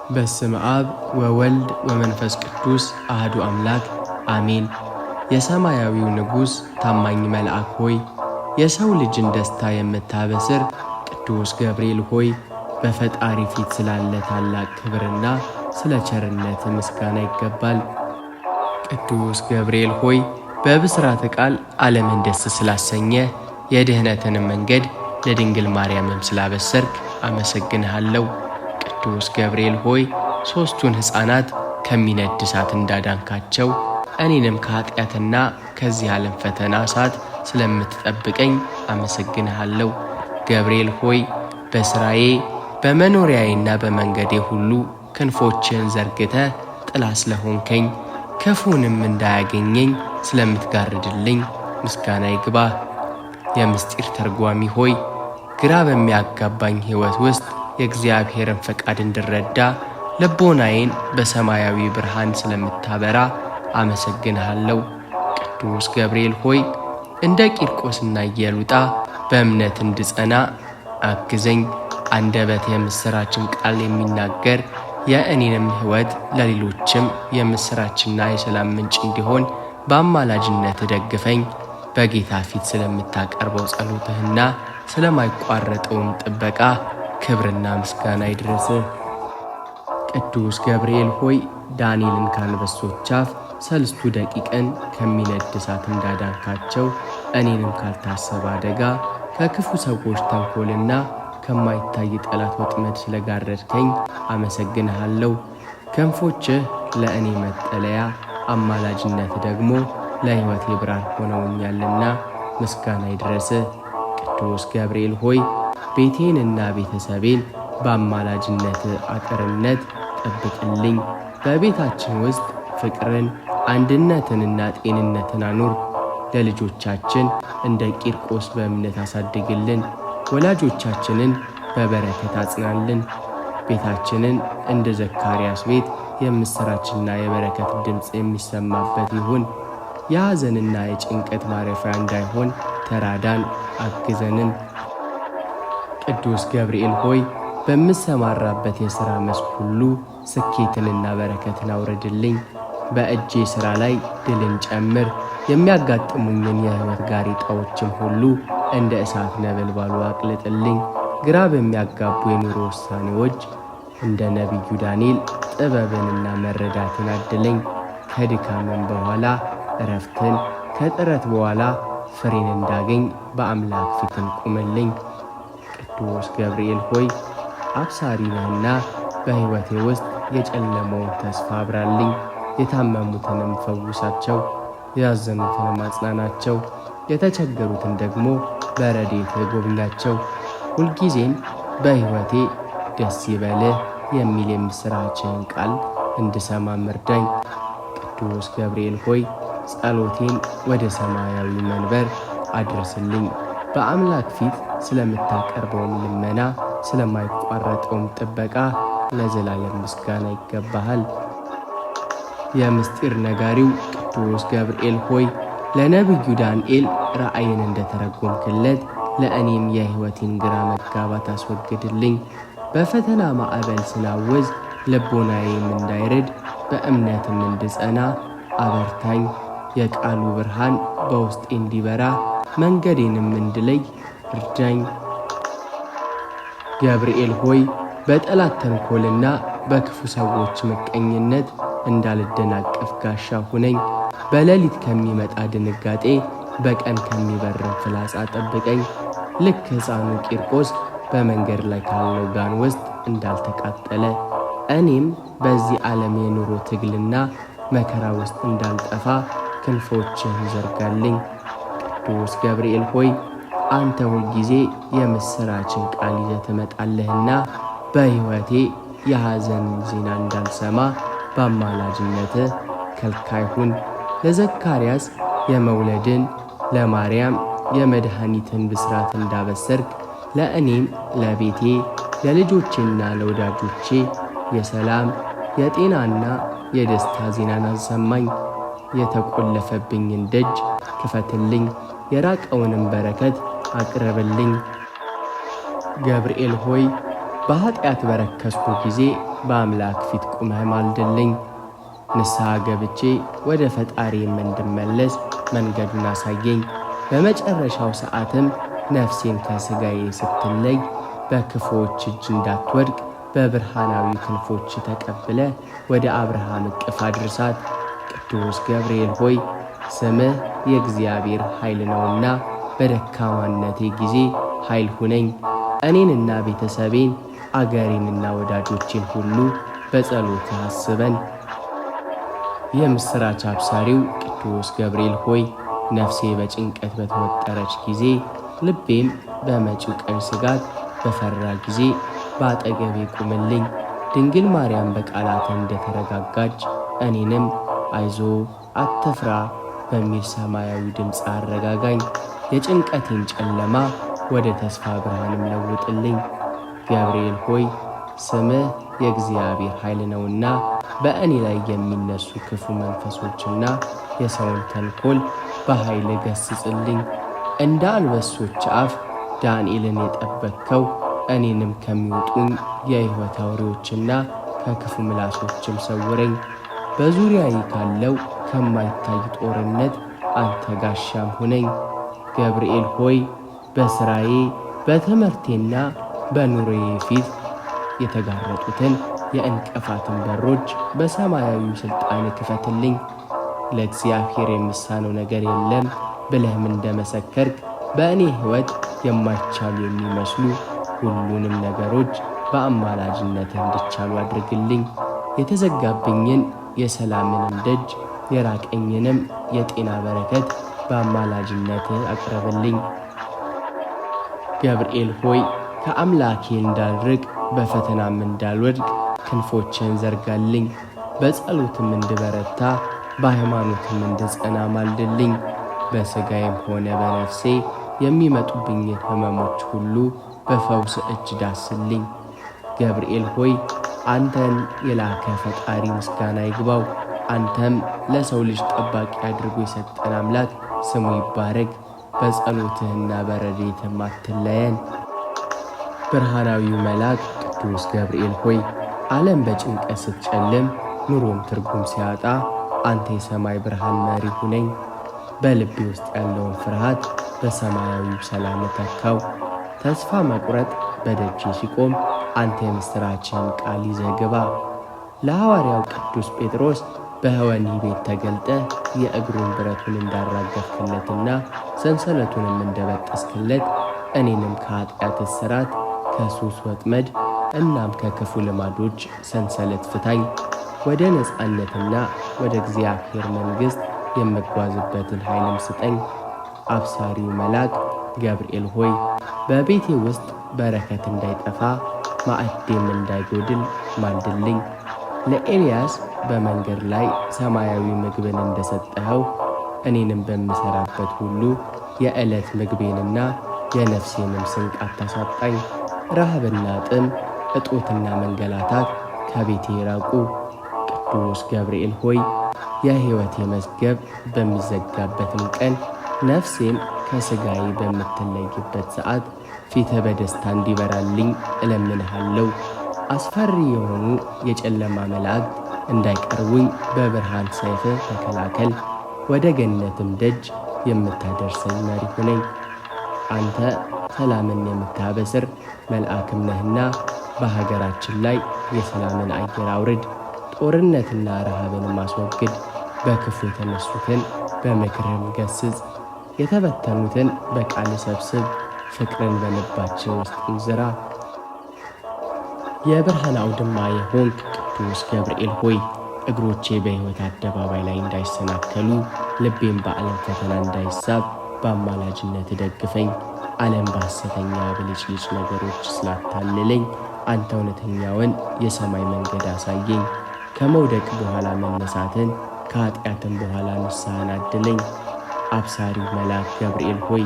በስመ አብ ወወልድ ወመንፈስ ቅዱስ አሐዱ አምላክ አሜን። የሰማያዊው ንጉሥ ታማኝ መልአክ ሆይ፣ የሰው ልጅን ደስታ የምታበስር ቅዱስ ገብርኤል ሆይ፣ በፈጣሪ ፊት ስላለ ታላቅ ክብርና ስለ ቸርነት ምስጋና ይገባል። ቅዱስ ገብርኤል ሆይ፣ በብስራተ ቃል ዓለምን ደስ ስላሰኘ የድኅነትንም መንገድ ለድንግል ማርያምም ስላበሰርክ አመሰግንሃለሁ። ቅዱስ ገብርኤል ሆይ፣ ሦስቱን ሕፃናት ከሚነድ እሳት እንዳዳንካቸው እኔንም ከኃጢአትና ከዚህ ዓለም ፈተና እሳት ስለምትጠብቀኝ አመሰግንሃለሁ። ገብርኤል ሆይ፣ በሥራዬ በመኖሪያዬና በመንገዴ ሁሉ ክንፎችን ዘርግተ ጥላ ስለሆንከኝ ክፉንም እንዳያገኘኝ ስለምትጋርድልኝ ምስጋና ይግባ። የምስጢር ተርጓሚ ሆይ፣ ግራ በሚያጋባኝ ሕይወት ውስጥ የእግዚአብሔርን ፈቃድ እንድረዳ ልቦናዬን በሰማያዊ ብርሃን ስለምታበራ አመሰግንሃለሁ። ቅዱስ ገብርኤል ሆይ፣ እንደ ቂርቆስና ኢየሉጣ በእምነት እንድጸና አግዘኝ። አንደበት የምሥራችን ቃል የሚናገር የእኔንም ሕይወት ለሌሎችም የምሥራችና የሰላም ምንጭ እንዲሆን በአማላጅነት ደግፈኝ። በጌታ ፊት ስለምታቀርበው ጸሎትህና ስለማይቋረጠውም ጥበቃ ክብርና ምስጋና ይድረስህ። ቅዱስ ገብርኤል ሆይ፣ ዳንኤልን ካንበሶች አፍ 3 ደቂቅን ከሚነድ እሳት እንዳዳንካቸው እኔንም ካልታሰበ አደጋ ከክፉ ሰዎች ተንኮልና ከማይታይ ጠላት ወጥመድ ስለጋረድከኝ አመሰግንሃለሁ። ክንፎችህ ለእኔ መጠለያ፣ አማላጅነት ደግሞ ለሕይወቴ ብርሃን ሆነውኛልና ምስጋና ይድረስህ። ቅዱስ ገብርኤል ሆይ፣ ቤቴንና ቤተሰቤን በአማላጅነት አጥርነት ጠብቅልኝ። በቤታችን ውስጥ ፍቅርን፣ አንድነትንና ጤንነትን አኑር። ለልጆቻችን እንደ ቂርቆስ በእምነት አሳድግልን። ወላጆቻችንን በበረከት አጽናልን። ቤታችንን እንደ ዘካርያስ ቤት የምሥራችና የበረከት ድምፅ የሚሰማበት ይሁን። የሐዘንና የጭንቀት ማረፊያ እንዳይሆን ተራዳን፣ አግዘንን። ቅዱስ ገብርኤል ሆይ፣ በምሰማራበት የሥራ መስክ ሁሉ ስኬትንና በረከትን አውርድልኝ። በእጄ ሥራ ላይ ድልን ጨምር። የሚያጋጥሙኝን የሕይወት ጋሬጣዎችም ሁሉ እንደ እሳት ነበልባሉ አቅልጥልኝ። ግራ በሚያጋቡ የኑሮ ውሳኔዎች እንደ ነቢዩ ዳንኤል ጥበብንና መረዳትን አድለኝ። ከድካምን በኋላ እረፍትን፣ ከጥረት በኋላ ፍሬን እንዳገኝ በአምላክ ፊትን ቁምልኝ። ቅዱስ ገብርኤል ሆይ፣ አብሳሪ ነህና በሕይወቴ ውስጥ የጨለመውን ተስፋ አብራልኝ። የታመሙትንም ፈውሳቸው፣ ያዘኑትንም አጽናናቸው፣ የተቸገሩትን ደግሞ በረድኤትህ ጎብኛቸው። ሁልጊዜም በሕይወቴ ደስ ይበልህ የሚል የምሥራችህን ቃል እንድሰማ እርዳኝ። ቅዱስ ገብርኤል ሆይ፣ ጸሎቴን ወደ ሰማያዊ መንበር አድርስልኝ። በአምላክ ፊት ስለምታቀርበውም ልመና ስለማይቋረጠውም ጥበቃ ለዘላለም ምስጋና ይገባሃል። የምስጢር ነጋሪው ቅዱስ ገብርኤል ሆይ፣ ለነቢዩ ዳንኤል ራእይን እንደተረጎምክለት ለእኔም የሕይወቴን ግራ መጋባት አስወግድልኝ። በፈተና ማዕበል ስናወዝ ልቦናዬም እንዳይርድ በእምነትም እንድጸና አበርታኝ። የቃሉ ብርሃን በውስጤ እንዲበራ መንገዴንም እንድለይ እርዳኝ። ገብርኤል ሆይ፣ በጠላት ተንኮልና በክፉ ሰዎች ምቀኝነት እንዳልደናቀፍ ጋሻ ሁነኝ። በሌሊት ከሚመጣ ድንጋጤ በቀን ከሚበርም ፍላጻ ጠብቀኝ። ልክ ሕፃኑ ቂርቆስ በመንገድ ላይ ካለው ጋን ውስጥ እንዳልተቃጠለ እኔም በዚህ ዓለም የኑሮ ትግልና መከራ ውስጥ እንዳልጠፋ ክንፎችህን ዘርጋልኝ። ቅዱስ ገብርኤል ሆይ፣ አንተ ሁልጊዜ የምሥራችን ቃል ይዘህ ትመጣለህና በሕይወቴ የሐዘን ዜና እንዳልሰማ በአማላጅነትህ ከልካይ ሁን። ለዘካርያስ የመውለድን ለማርያም የመድኃኒትን ብስራት እንዳበሰርክ ለእኔም ለቤቴ ለልጆቼና ለወዳጆቼ የሰላም የጤናና የደስታ ዜናን አሰማኝ። የተቆለፈብኝን ደጅ ክፈትልኝ፣ የራቀውንም በረከት አቅርብልኝ። ገብርኤል ሆይ በኃጢአት በረከስኩ ጊዜ በአምላክ ፊት ቁመህ ማልድልኝ። ንስሐ ገብቼ ወደ ፈጣሪም እንድመለስ መንገዱን አሳየኝ። በመጨረሻው ሰዓትም ነፍሴን ከሥጋዬ ስትለይ በክፉዎች እጅ እንዳትወድቅ በብርሃናዊ ክንፎች ተቀብለ ወደ አብርሃም እቅፍ አድርሳት። ቅዱስ ገብርኤል ሆይ ስምህ የእግዚአብሔር ኃይል ነውና በደካማነቴ ጊዜ ኃይል ሁነኝ። እኔንና ቤተሰቤን አገሬንና ወዳጆቼን ሁሉ በጸሎትህ አስበን። የምሥራች አብሳሪው ቅዱስ ገብርኤል ሆይ ነፍሴ በጭንቀት በተወጠረች ጊዜ ልቤም በመጪው ቀን ስጋት በፈራ ጊዜ በአጠገቤ ቁምልኝ። ድንግል ማርያም በቃላት እንደተረጋጋች እኔንም አይዞ አትፍራ በሚል ሰማያዊ ድምፅ አረጋጋኝ። የጭንቀቴን ጨለማ ወደ ተስፋ ብርሃንም ለውጥልኝ። ገብርኤል ሆይ ስምህ የእግዚአብሔር ኃይል ነውና በእኔ ላይ የሚነሱ ክፉ መንፈሶችና የሰውን ተንኮል በኃይል ገስጽልኝ። እንደ አንበሶች አፍ ዳንኤልን የጠበቅከው እኔንም ከሚውጡኝ የሕይወት አውሬዎችና ከክፉ ምላሶችም ሰውረኝ። በዙሪያዬ ካለው ከማይታይ ጦርነት አንተ ጋሻም ሁነኝ። ገብርኤል ሆይ በሥራዬ በትምህርቴና በኑሮዬ ፊት የተጋረጡትን የእንቅፋትን በሮች በሰማያዊ ሥልጣን ክፈትልኝ። ለእግዚአብሔር የሚሳነው ነገር የለም ብለህም እንደመሰከርክ በእኔ ሕይወት የማይቻሉ የሚመስሉ ሁሉንም ነገሮች በአማላጅነትህ እንዲቻሉ አድርግልኝ። የተዘጋብኝን የሰላምንም ደጅ የራቀኝንም የጤና በረከት በአማላጅነትህ አቅርብልኝ። ገብርኤል ሆይ ከአምላኬ እንዳልርቅ በፈተናም እንዳልወድቅ ክንፎችን ዘርጋልኝ። በጸሎትም እንድበረታ በሃይማኖትም እንድጸና ማልድልኝ። በሥጋዬም ሆነ በነፍሴ የሚመጡብኝን ሕመሞች ሁሉ በፈውስ እጅ ዳስልኝ። ገብርኤል ሆይ አንተን የላከ ፈጣሪ ምስጋና ይግባው። አንተም ለሰው ልጅ ጠባቂ አድርጎ የሰጠን አምላክ ስሙ ይባረክ። በጸሎትህና በረድኤትህም አትለየን። ብርሃናዊው መልአክ ቅዱስ ገብርኤል ሆይ ዓለም በጭንቀት ስትጨልም ኑሮም ትርጉም ሲያጣ አንተ የሰማይ ብርሃን መሪ ሁነኝ። በልቤ ውስጥ ያለውን ፍርሃት በሰማያዊው ሰላም ተካው። ተስፋ መቁረጥ በደጅ ሲቆም አንተ የምሥራችን ቃል ይዘህ ግባ። ለሐዋርያው ቅዱስ ጴጥሮስ በወህኒ ቤት ተገልጠ የእግሩን ብረቱን እንዳራገፍክለትና ሰንሰለቱንም እንደበጠስክለት እኔንም ከኃጢአት እስራት ከሱስ ወጥመድ እናም ከክፉ ልማዶች ሰንሰለት ፍታኝ። ወደ ነፃነትና ወደ እግዚአብሔር መንግሥት የምጓዝበትን ኃይልም ስጠኝ። አብሳሪው መልአክ ገብርኤል ሆይ በቤቴ ውስጥ በረከት እንዳይጠፋ ማዕዴም እንዳይጎድል ማልድልኝ። ለኤልያስ በመንገድ ላይ ሰማያዊ ምግብን እንደሰጠኸው እኔንም በምሠራበት ሁሉ የዕለት ምግቤንና የነፍሴንም ስንቅ አታሳጣኝ። ረሃብና ጥም፣ እጦትና መንገላታት ከቤቴ ይራቁ። ቅዱስ ገብርኤል ሆይ የሕይወቴ መዝገብ በሚዘጋበትም ቀን ነፍሴም ከሥጋዬ በምትለይበት ሰዓት ፊትህ በደስታ እንዲበራልኝ እለምንሃለሁ። አስፈሪ የሆኑ የጨለማ መላእክት እንዳይቀርቡኝ በብርሃን ሰይፍህ ተከላከል። ወደ ገነትም ደጅ የምታደርሰኝ መሪ ሁነኝ። አንተ ሰላምን የምታበስር መልአክም ነህና በሀገራችን ላይ የሰላምን አየር አውርድ። ጦርነትና ረሃብን ማስወግድ። በክፉ የተነሱትን በምክርህም ገስጽ። የተበተኑትን በቃል ሰብስብ። ፍቅርን በልባችን ውስጥ እንዝራ። የብርሃን አውድማ የሆንክ ቅዱስ ገብርኤል ሆይ እግሮቼ በሕይወት አደባባይ ላይ እንዳይሰናከሉ ልቤም በዓለም ፈተና እንዳይሳብ በአማላጅነት ደግፈኝ። ዓለም በሐሰተኛ ብልጭልጭ ነገሮች ስላታለለኝ አንተ እውነተኛውን የሰማይ መንገድ አሳየኝ። ከመውደቅ በኋላ መነሳትን ከኃጢአትም በኋላ ንስሐን አድለኝ። አብሳሪው መልአክ ገብርኤል ሆይ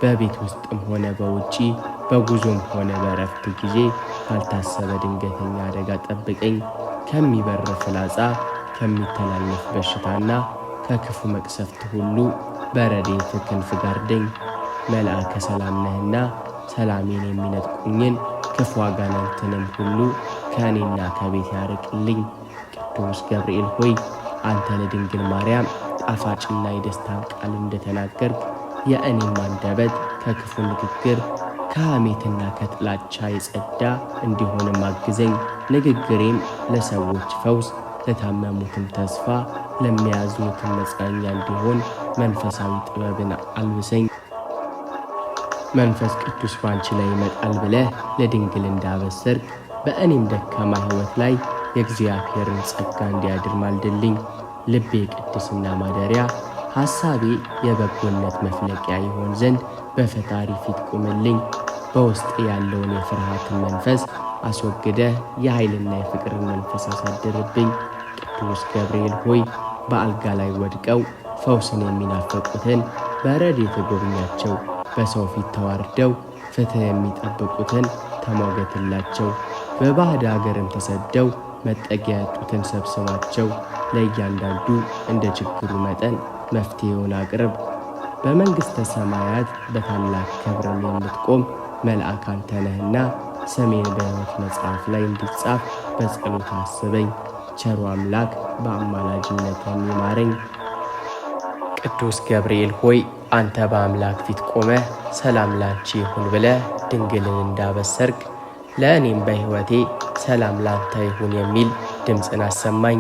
በቤት ውስጥም ሆነ በውጪ በጉዞም ሆነ በእረፍት ጊዜ ካልታሰበ ድንገተኛ አደጋ ጠብቀኝ። ከሚበር ፍላጻ ከሚተላለፍ በሽታና ከክፉ መቅሰፍት ሁሉ በረድኤት ክንፍ ጋርደኝ። መልአከ ሰላም ነህና ሰላሜን የሚነጥቁኝን ክፉ አጋንንትንም ሁሉ ከእኔና ከቤት ያርቅልኝ። ቅዱስ ገብርኤል ሆይ አንተ ለድንግል ማርያም ጣፋጭና የደስታን ቃል እንደተናገርክ የእኔም አንደበት ከክፉ ንግግር ከሐሜትና ከጥላቻ የጸዳ እንዲሆንም አግዘኝ። ንግግሬም ለሰዎች ፈውስ፣ ለታመሙትም ተስፋ፣ ለሚያዝኑትም መጽናኛ እንዲሆን መንፈሳዊ ጥበብን አልብሰኝ። መንፈስ ቅዱስ ባንቺ ላይ ይመጣል ብለህ ለድንግል እንዳበሰርክ በእኔም ደካማ ሕይወት ላይ የእግዚአብሔርን ጸጋ እንዲያድር ማልድልኝ። ልቤ ቅድስና ማደሪያ፣ ሐሳቤ የበጎነት መፍለቂያ ይሆን ዘንድ በፈጣሪ ፊት ቁምልኝ። በውስጥ ያለውን የፍርሃትን መንፈስ አስወግደህ የኃይልና የፍቅርን መንፈስ አሳድርብኝ። ቅዱስ ገብርኤል ሆይ በአልጋ ላይ ወድቀው ፈውስን የሚናፈቁትን በረድኤት ጎብኛቸው። በሰው ፊት ተዋርደው ፍትሕ የሚጠብቁትን ተሟገትላቸው። በባዕድ አገርም ተሰደው መጠጊያ ያጡትን ሰብስባቸው። ለእያንዳንዱ እንደ ችግሩ መጠን መፍትሔውን አቅርብ። በመንግሥተ ሰማያት በታላቅ ክብርም የምትቆም መልአክ አንተ ነህና ስሜን በሕይወት መጽሐፍ ላይ እንዲጻፍ በጸሎት አስበኝ። ቸሩ አምላክ በአማላጅነትም ይማረኝ። ቅዱስ ገብርኤል ሆይ አንተ በአምላክ ፊት ቆመህ ሰላም ላንቺ ይሁን ብለህ ድንግልን እንዳበሰርክ ለእኔም በሕይወቴ ሰላም ላንተ ይሁን የሚል ድምፅን አሰማኝ።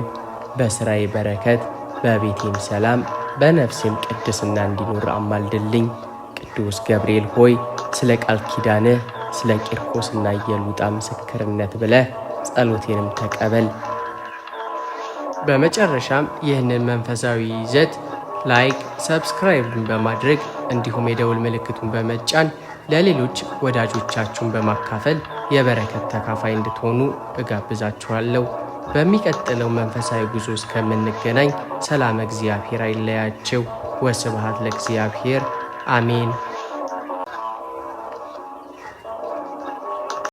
በሥራዬ በረከት፣ በቤቴም ሰላም፣ በነፍሴም ቅድስና እንዲኖር አማልድልኝ። ቅዱስ ገብርኤል ሆይ ስለ ቃል ኪዳንህ ስለ ቂርቆስና ኢየሉጣ ምስክርነት ብለህ ጸሎቴንም ተቀበል። በመጨረሻም ይህንን መንፈሳዊ ይዘት ላይክ፣ ሰብስክራይብን በማድረግ እንዲሁም የደውል ምልክቱን በመጫን ለሌሎች ወዳጆቻችሁን በማካፈል የበረከት ተካፋይ እንድትሆኑ እጋብዛችኋለሁ። በሚቀጥለው መንፈሳዊ ጉዞ እስከምንገናኝ ሰላም እግዚአብሔር አይለያችሁ። ወስብሐት ለእግዚአብሔር። አሜን።